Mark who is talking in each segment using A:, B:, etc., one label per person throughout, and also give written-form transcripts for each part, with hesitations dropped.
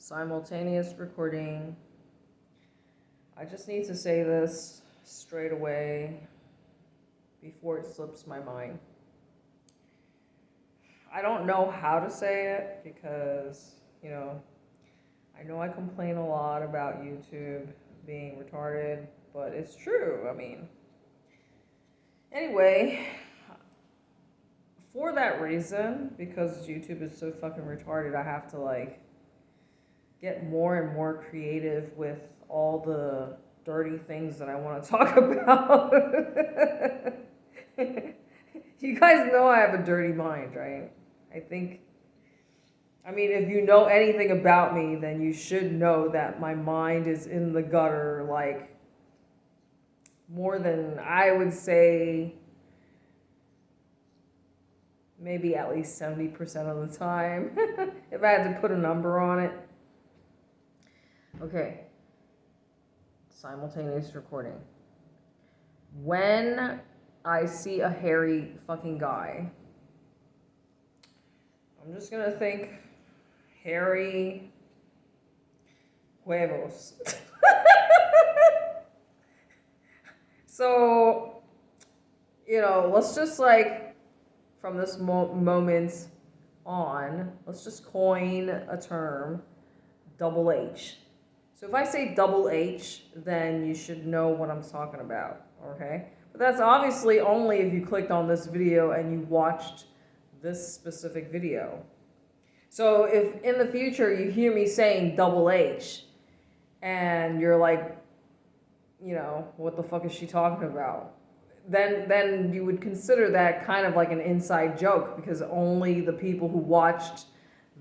A: simultaneous recording. I just need to say this straight away before it slips my mind. I don't know how to say it because, I know I complain a lot about YouTube being retarded, but it's true. Anyway, for that reason, because YouTube is so fucking retarded, I have to get more and more creative with all the dirty things that I want to talk about. You guys know I have a dirty mind, right? If you know anything about me, then you should know that my mind is in the gutter, more than, I would say, maybe at least 70% of the time, if I had to put a number on it. Okay. Simultaneous recording. When I see a hairy fucking guy, I'm just gonna think hairy huevos. So, let's just from this moment on, let's just coin a term, double H. So if I say double H, then you should know what I'm talking about, okay? But that's obviously only if you clicked on this video and you watched this specific video. So if in the future you hear me saying double H and you're like, what the fuck is she talking about? Then you would consider that kind of like an inside joke, because only the people who watched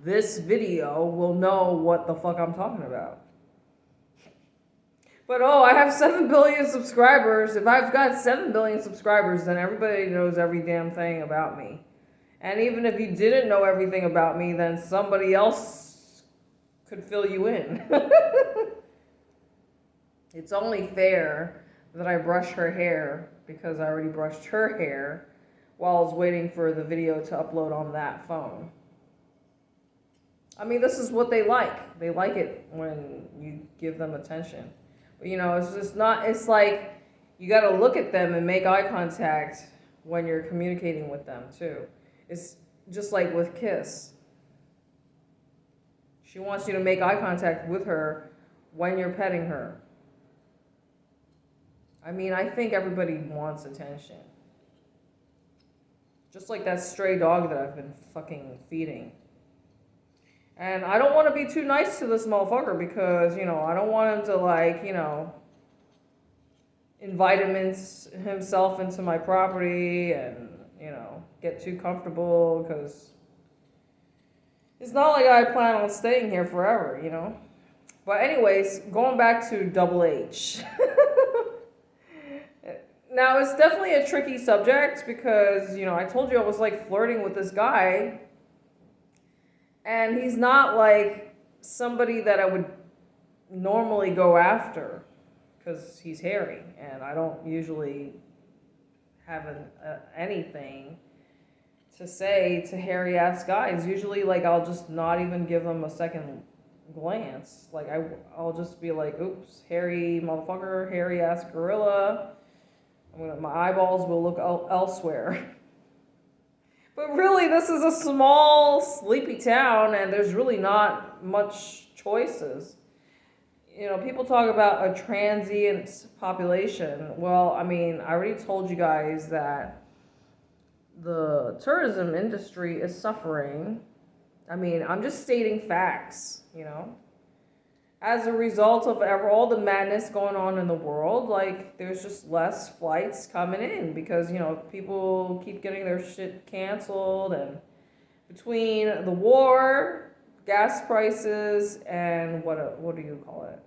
A: this video will know what the fuck I'm talking about. But I have 7 billion subscribers. If I've got 7 billion subscribers, then everybody knows every damn thing about me. And even if you didn't know everything about me, then somebody else could fill you in. It's only fair that I brush her hair, because I already brushed her hair while I was waiting for the video to upload on that phone. This is what they like. They like it when you give them attention. But, it's just not, it's like you got to look at them and make eye contact when you're communicating with them, too. It's just like with Kiss. She wants you to make eye contact with her when you're petting her. I think everybody wants attention. Just like that stray dog that I've been fucking feeding. And I don't want to be too nice to this motherfucker because, I don't want him to, invite himself into my property and, get too comfortable, because it's not like I plan on staying here forever, But anyways, going back to double H. Now, it's definitely a tricky subject because, I told you I was flirting with this guy. And he's not somebody that I would normally go after because he's hairy. And I don't usually have anything to say to hairy ass guys. Usually, I'll just not even give them a second glance. I'll just be like, oops, hairy motherfucker, hairy ass gorilla. My eyeballs will look elsewhere. But really, this is a small, sleepy town, and there's really not much choices. People talk about a transient population. Well, I already told you guys that the tourism industry is suffering. I'm just stating facts, As a result of all the madness going on in the world, there's just less flights coming in because, people keep getting their shit canceled. And between the war, gas prices, and what do you call it?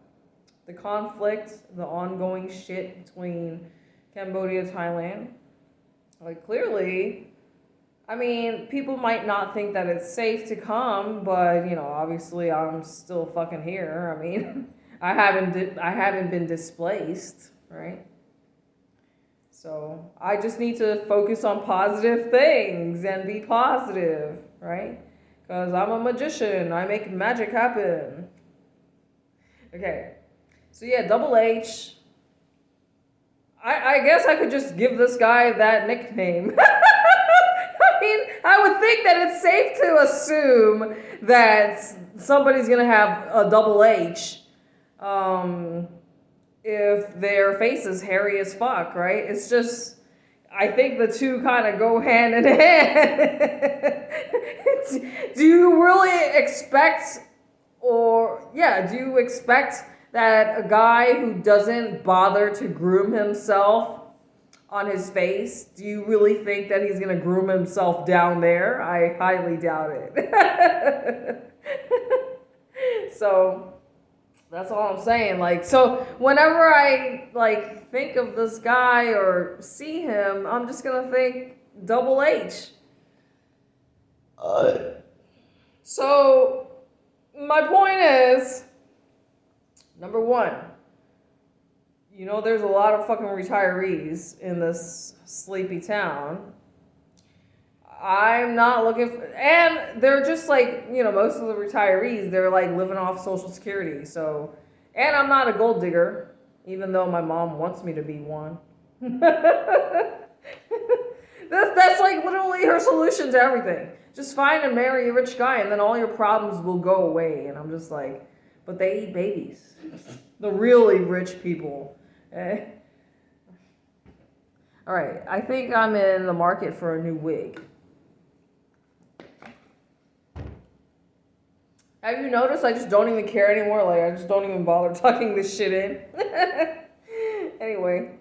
A: The conflict, the ongoing shit between Cambodia and Thailand. Clearly, people might not think that it's safe to come, but, obviously I'm still fucking here. I haven't been displaced, right? So I just need to focus on positive things and be positive, right? Because I'm a magician. I make magic happen. Okay. So yeah, Double H. I guess I could just give this guy that nickname. I mean, I would think that it's safe to assume that somebody's gonna have a Double H, if their face is hairy as fuck, right? It's just, I think the two kind of go hand in hand. Do you really expect, do you expect that a guy who doesn't bother to groom himself on his face, do you really think that he's gonna groom himself down there? I highly doubt it. So that's all I'm saying. Like, so whenever I like think of this guy or see him, I'm just gonna think Double H. So my point is, number one, there's a lot of fucking retirees in this sleepy town. I'm not looking for, and they're just like, most of the retirees, they're like living off Social Security. So, and I'm not a gold digger, even though my mom wants me to be one. That's like literally her solution to everything. Just find and marry a rich guy, and then all your problems will go away. And I'm just like, but they eat babies. The really rich people. All right, I think I'm in the market for a new wig. Have you noticed I just don't even care anymore? Like, I just don't even bother tucking this shit in. Anyway,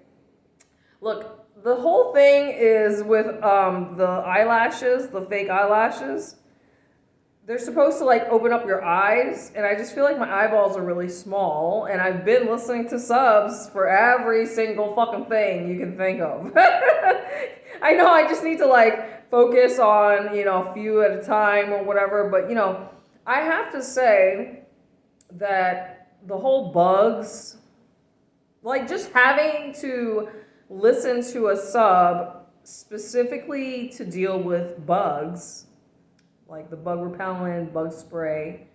A: look, the whole thing is with the eyelashes, the fake eyelashes. They're supposed to like open up your eyes, and I just feel like my eyeballs are really small, and I've been listening to subs for every single fucking thing you can think of. I know I just need to like focus on, a few at a time or whatever, but I have to say that the whole bugs, like just having to listen to a sub specifically to deal with bugs, like the bug repellent, bug spray,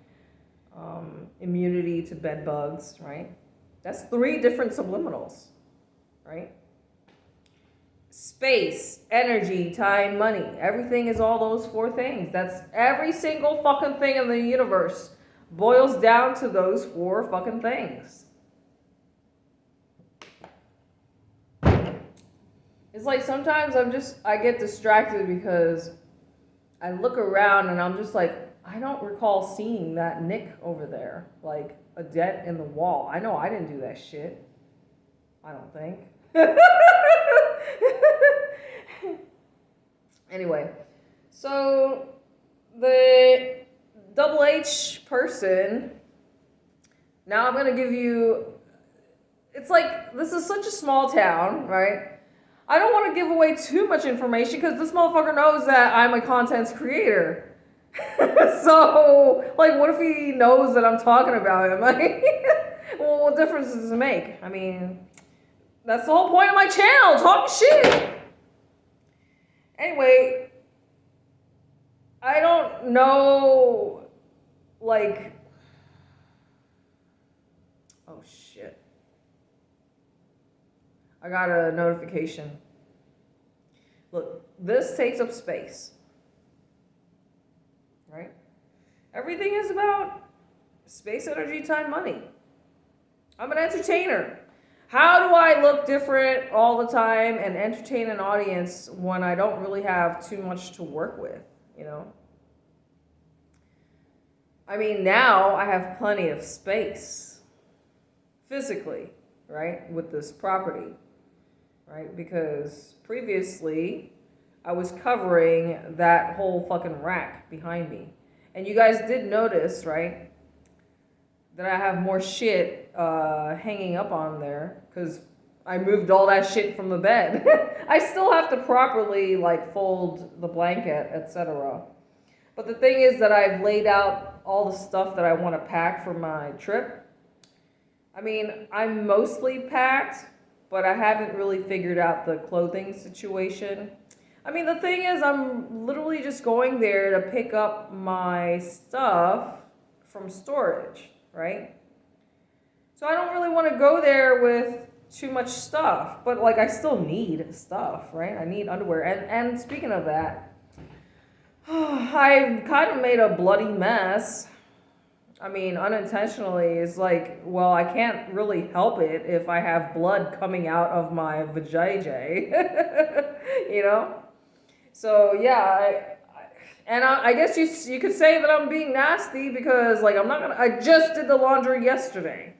A: immunity to bed bugs, right? That's 3 different subliminals, right? Space, energy, time, money. Everything is all those 4 things. That's every single fucking thing in the universe boils down to those 4 fucking things. It's like sometimes I get distracted because I look around and I'm just like, I don't recall seeing that nick over there. Like a dent in the wall. I know I didn't do that shit. I don't think. Anyway, so the Double H person, now I'm going to give you, it's like, this is such a small town, right? I don't want to give away too much information because this motherfucker knows that I'm a content creator. So, like, what if he knows that I'm talking about him? Like, well, what difference does it make? I mean, that's the whole point of my channel, talking shit. Anyway, I don't know, like, oh shit. I got a notification. Look, this takes up space, right? Everything is about space, energy, time, money. I'm an entertainer. How do I look different all the time and entertain an audience when I don't really have too much to work with, I mean, now I have plenty of space, physically, right, with this property. Right? Because previously I was covering that whole fucking rack behind me. And you guys did notice, right, that I have more shit hanging up on there because I moved all that shit from the bed. I still have to properly like fold the blanket, etc. But the thing is that I've laid out all the stuff that I want to pack for my trip. I mean, I'm mostly packed, but I haven't really figured out the clothing situation. I mean, the thing is, I'm literally just going there to pick up my stuff from storage, right? So I don't really want to go there with too much stuff. But like I still need stuff, right? I need underwear. And speaking of that, I kind of made a bloody mess. I mean, unintentionally. It's like, well, I can't really help it if I have blood coming out of my vajayjay, you know? So yeah, I guess you could say that I'm being nasty because like I just did the laundry yesterday.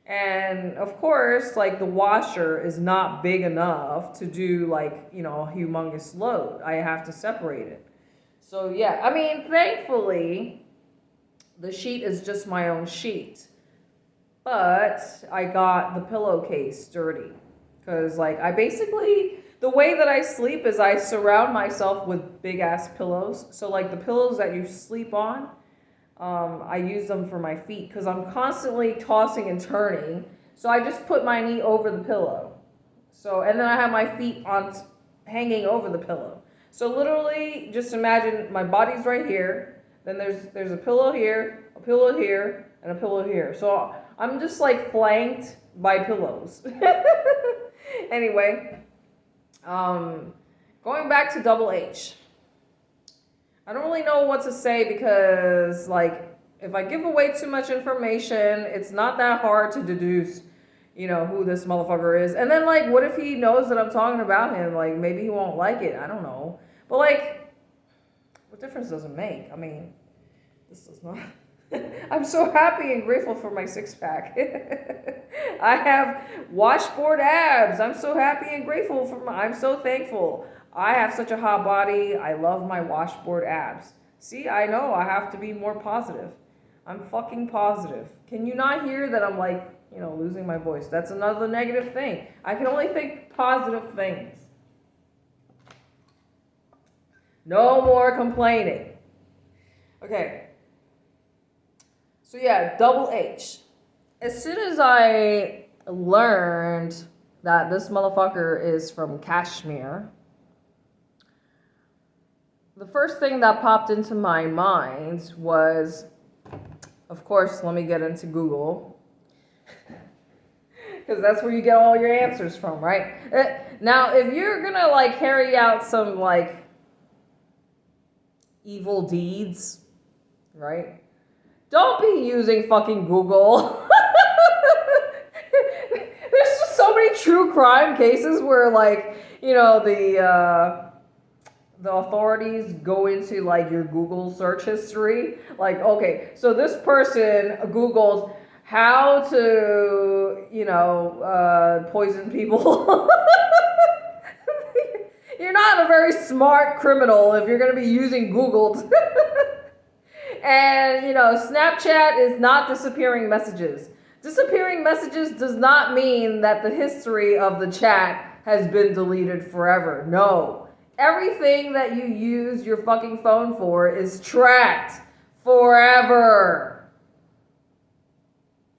A: And of course, like the washer is not big enough to do like, a humongous load. I have to separate it. So yeah, I mean, thankfully, the sheet is just my own sheet. But I got the pillowcase dirty. Because, like, the way that I sleep is I surround myself with big ass pillows. So, like, the pillows that you sleep on, I use them for my feet because I'm constantly tossing and turning. So I just put my knee over the pillow. And then I have my feet hanging over the pillow. So literally, just imagine my body's right here. Then there's a pillow here, and a pillow here. So I'm just like flanked by pillows. Anyway, going back to Double H. I don't really know what to say because, like, if I give away too much information, it's not that hard to deduce, who this motherfucker is. And then, like, what if he knows that I'm talking about him? Like, maybe he won't like it. I don't know. But, like, what difference does it make? I mean, this does not. I'm so happy and grateful for my six-pack. I have washboard abs. I'm so happy and grateful I'm so thankful. I have such a hot body. I love my washboard abs. See, I know I have to be more positive. I'm fucking positive. Can you not hear that I'm like, losing my voice? That's another negative thing. I can only think positive things. No more complaining. Okay. So yeah, Double H. As soon as I learned that this motherfucker is from Kashmir, the first thing that popped into my mind was, of course, let me get into Google. Because that's where you get all your answers from, right? Now, if you're gonna like carry out some like evil deeds, right? Don't be using fucking Google. There's just so many true crime cases where like, the authorities go into like your Google search history. Like, okay, so this person Googled how to, poison people. You're not a very smart criminal if you're going to be using Google. And, Snapchat is not disappearing messages. Disappearing messages does not mean that the history of the chat has been deleted forever. No. Everything that you use your fucking phone for is tracked forever.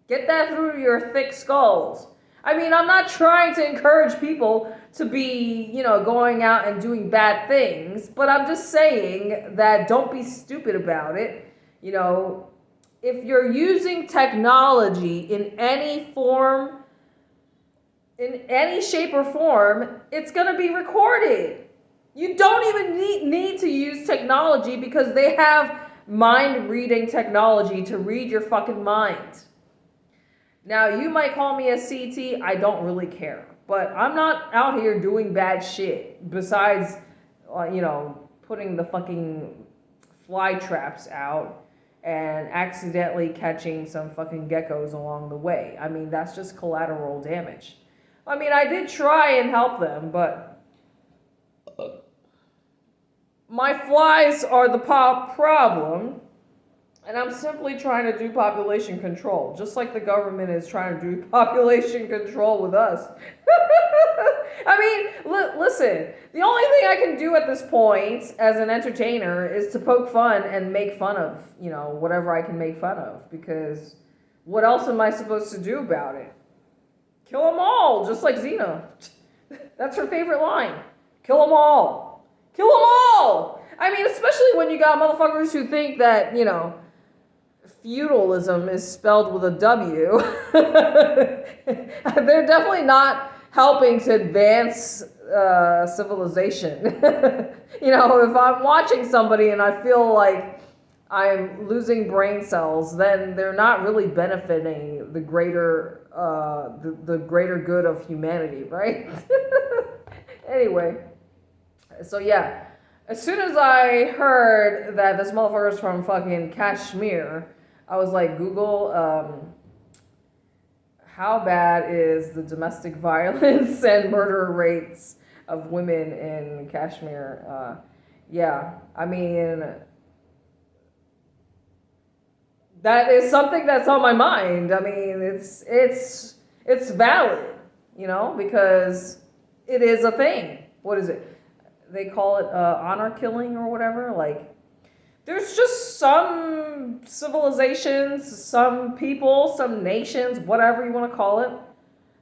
A: Get that through your thick skulls. I mean, I'm not trying to encourage people to be, going out and doing bad things, but I'm just saying that don't be stupid about it. If you're using technology in any form, in any shape or form, it's going to be recorded. You don't even need to use technology because they have mind-reading technology to read your fucking mind. Now, you might call me a CT. I don't really care. But I'm not out here doing bad shit besides, putting the fucking fly traps out and accidentally catching some fucking geckos along the way. I mean, that's just collateral damage. I mean, I did try and help them, but my flies are the problem, and I'm simply trying to do population control, just like the government is trying to do population control with us. I mean, listen, the only thing I can do at this point as an entertainer is to poke fun and make fun of, whatever I can make fun of, because what else am I supposed to do about it? Kill them all, just like Xena. That's her favorite line. Kill them all. Kill them all! I mean, especially when you got motherfuckers who think that, feudalism is spelled with a W. They're definitely not helping to advance civilization. If I'm watching somebody and I feel like I'm losing brain cells, then they're not really benefiting the greater the greater good of humanity, right? Anyway, so yeah, as soon as I heard that this motherfucker's from fucking Kashmir, I was like, Google, how bad is the domestic violence and murder rates of women in Kashmir? Yeah, I mean, that is something that's on my mind. I mean, it's valid, because it is a thing. What is it? They call it honor killing or whatever. Like, there's just some civilizations, some people, some nations, whatever you want to call it.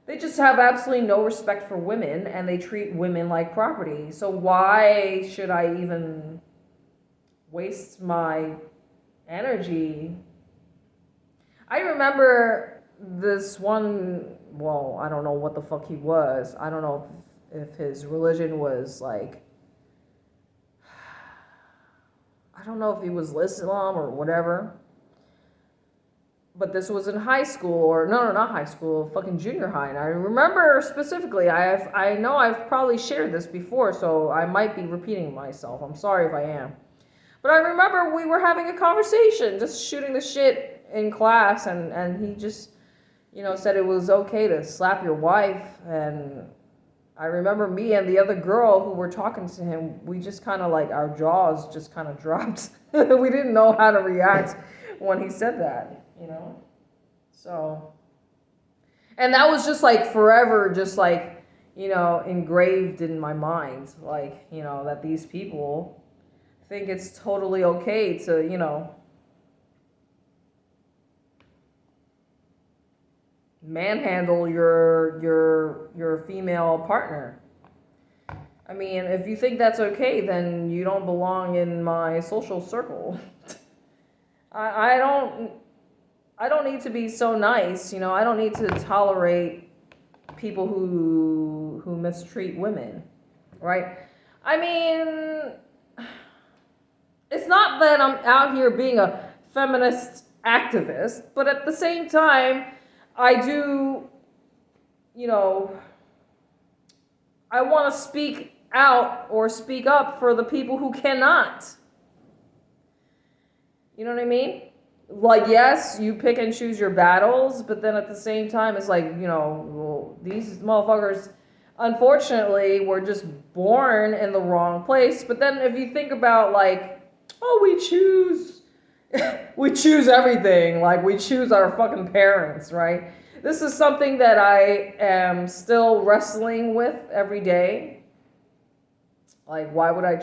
A: They just have absolutely no respect for women, and they treat women like property. So why should I even waste my energy? I remember this one, well, I don't know what the fuck he was. I don't know if his religion was like, I don't know if he was Islam or whatever. But this was in high school, or no, not high school, fucking junior high. And I remember specifically, I know I've probably shared this before, so I might be repeating myself. I'm sorry if I am. But I remember we were having a conversation, just shooting the shit in class, and he just, said it was okay to slap your wife. And I remember me and the other girl who were talking to him, we just kind of like, our jaws just kind of dropped. We didn't know how to react when he said that. So, and that was just like forever, just like, engraved in my mind, like, that these people think it's totally okay to, manhandle your female partner. I mean, if you think that's okay, then you don't belong in my social circle. I don't need to be so nice, I don't need to tolerate people who mistreat women, right? I mean, it's not that I'm out here being a feminist activist, but at the same time, I do, I want to speak out or speak up for the people who cannot. You know what I mean? Like, yes, you pick and choose your battles, but then at the same time, it's like, well, these motherfuckers, unfortunately, were just born in the wrong place. But then if you think about, like, oh, we choose everything. Like, we choose our fucking parents, right? This is something that I am still wrestling with every day. Like, why would I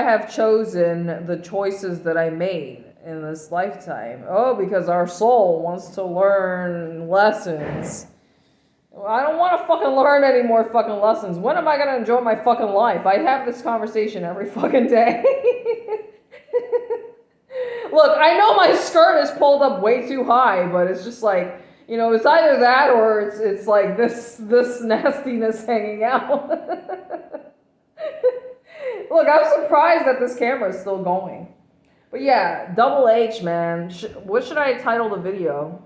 A: have chosen the choices that I made in this lifetime? Oh, because our soul wants to learn lessons. I don't want to fucking learn any more fucking lessons. When am I going to enjoy my fucking life? I have this conversation every fucking day. Look, I know my skirt is pulled up way too high, but it's just like, it's either that or it's like this nastiness hanging out. Look, I'm surprised that this camera is still going. But yeah, Double H, man. What should I title the video?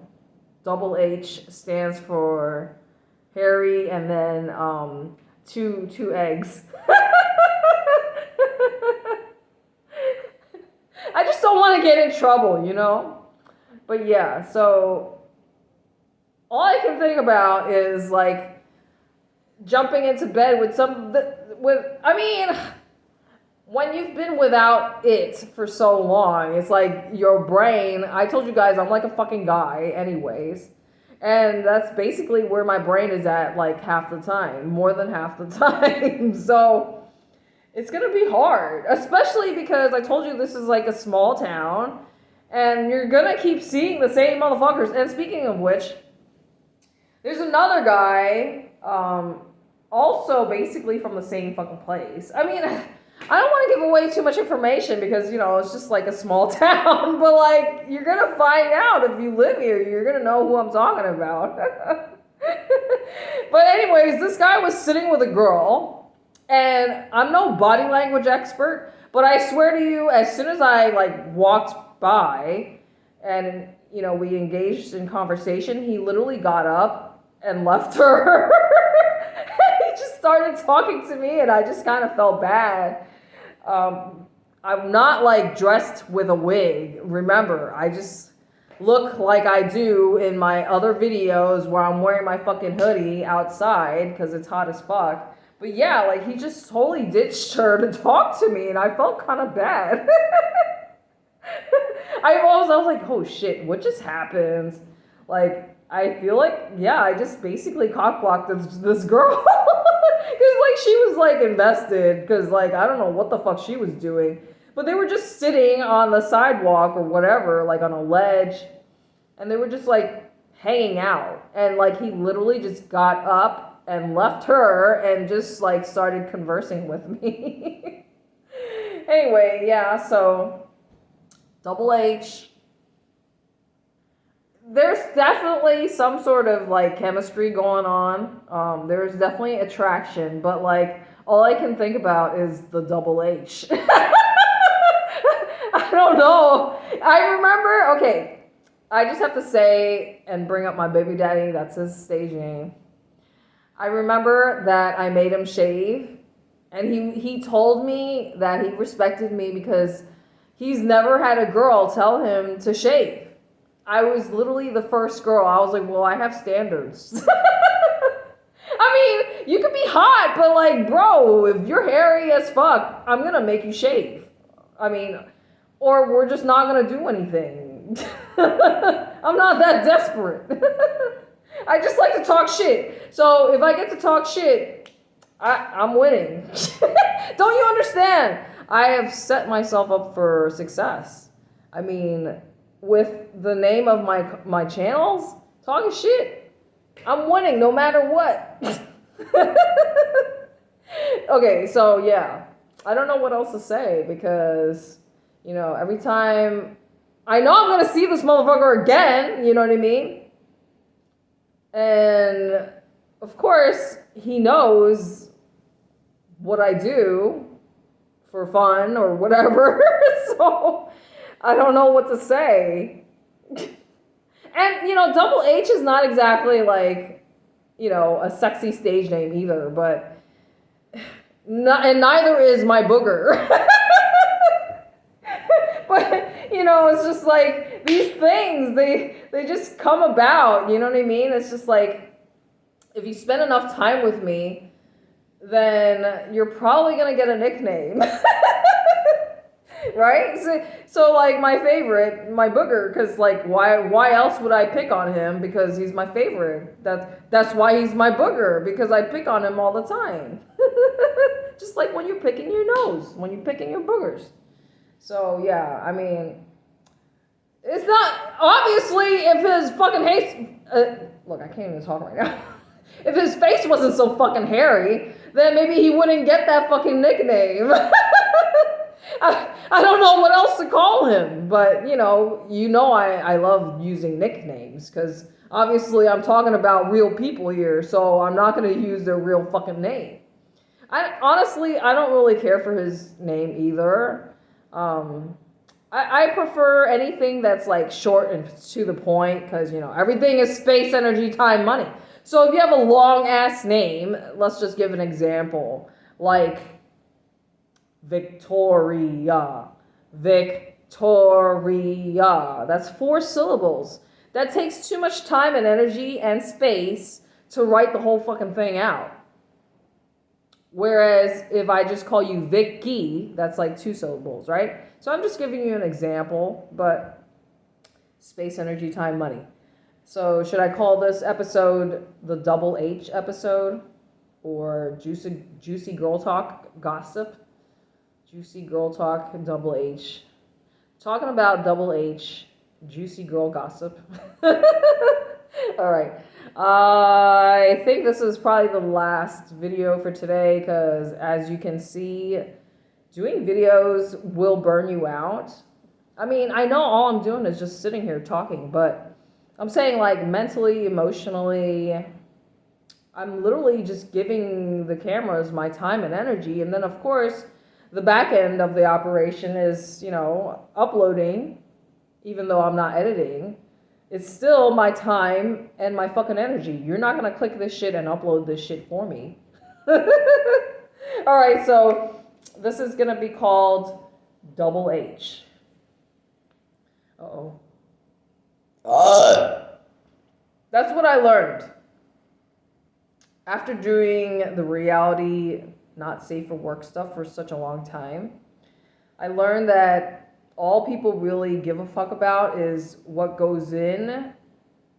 A: Double H stands for Harry and then two eggs. I just don't want to get in trouble, But yeah, so all I can think about is like jumping into bed with when you've been without it for so long, it's like your brain, I told you guys, I'm like a fucking guy anyways. And that's basically where my brain is at like half the time, more than half the time. So it's going to be hard, especially because I told you this is like a small town and you're going to keep seeing the same motherfuckers. And speaking of which, there's another guy, also basically from the same fucking place. I mean, I don't want to give away too much information because, it's just like a small town, but like, you're going to find out if you live here. You're going to know who I'm talking about. But anyways, this guy was sitting with a girl, and I'm no body language expert, but I swear to you, as soon as I like walked by and, we engaged in conversation, he literally got up and left her. He just started talking to me, and I just kind of felt bad. I'm not like dressed with a wig. Remember, I just look like I do in my other videos where I'm wearing my fucking hoodie outside because it's hot as fuck. But yeah, like he just totally ditched her to talk to me, and I felt kind of bad. I was like, oh shit, what just happened? Like, I feel like, yeah, I just basically cockblocked this girl. Because, like, she was, like, invested. Because, like, I don't know what the fuck she was doing. But they were just sitting on the sidewalk or whatever, like, on a ledge. And they were just, like, hanging out. And, like, he literally just got up and left her and just, like, started conversing with me. Anyway, yeah, so Double H. There's definitely some sort of like chemistry going on. There's definitely attraction, but like all I can think about is the Double H. I don't know. I remember, okay, I just have to say and bring up my baby daddy, that's his stage name. I remember that I made him shave, and he told me that he respected me because he's never had a girl tell him to shave. I was literally the first girl. I was like, well, I have standards. I mean, you could be hot, but like, bro, if you're hairy as fuck, I'm going to make you shave. I mean, or we're just not going to do anything. I'm not that desperate. I just like to talk shit. So if I get to talk shit, I'm winning. Don't you understand? I have set myself up for success. I mean, with the name of my channels, talking shit, I'm winning no matter what. Okay, so yeah, I don't know what else to say because, every time I know I'm going to see this motherfucker again, you know what I mean? And of course, he knows what I do for fun or whatever. So I don't know what to say. And, Double H is not exactly like, a sexy stage name either, but, and neither is my booger. But, it's just like these things, they just come about, you know what I mean? It's just like, if you spend enough time with me, then you're probably going to get a nickname. Right? So like my favorite, my booger, because like why else would I pick on him? Because he's my favorite. That's why he's my booger, because I pick on him all the time. Just like when you're picking your nose, when you're picking your boogers. So yeah, I mean, it's not obviously if his fucking look, I can't even talk right now. If his face wasn't so fucking hairy, then maybe he wouldn't get that fucking nickname. I don't know what else to call him, but I love using nicknames because obviously I'm talking about real people here, so I'm not going to use their real fucking name. Honestly, I don't really care for his name either. I prefer anything that's like short and to the point because, everything is space, energy, time, money. So if you have a long ass name, let's just give an example, like Victoria. That's 4 syllables. That takes too much time and energy and space to write the whole fucking thing out. Whereas if I just call you Vicky, that's like 2 syllables, right? So I'm just giving you an example, but space, energy, time, money. So should I call this episode the Double H episode or Juicy Girl Talk Gossip? Juicy Girl Talk, Double H. Talking about Double H, Juicy Girl Gossip. All right. I think this is probably the last video for today because as you can see, doing videos will burn you out. I mean, I know all I'm doing is just sitting here talking, but I'm saying like mentally, emotionally, I'm literally just giving the cameras my time and energy. And then, of course, the back end of the operation is, uploading, even though I'm not editing. It's still my time and my fucking energy. You're not going to click this shit and upload this shit for me. All right, so this is going to be called Double H. Uh-oh. That's what I learned. After doing the reality not safe for work stuff for such a long time, I learned that all people really give a fuck about is what goes in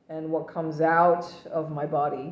A: and what comes out of my body.